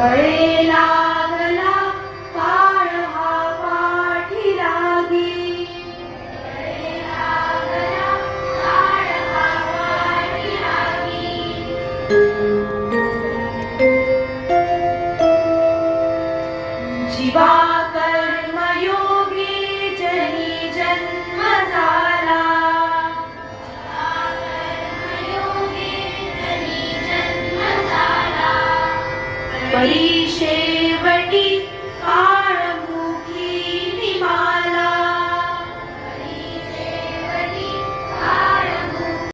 बळे लागला काळ हा पाठी लागी, बळे लागला काळ हा पाठी लागी. जीवा कर्मयोगी जनी जन्म झाला, जीवा कर्मयोगी जनी जन्म झाला. परी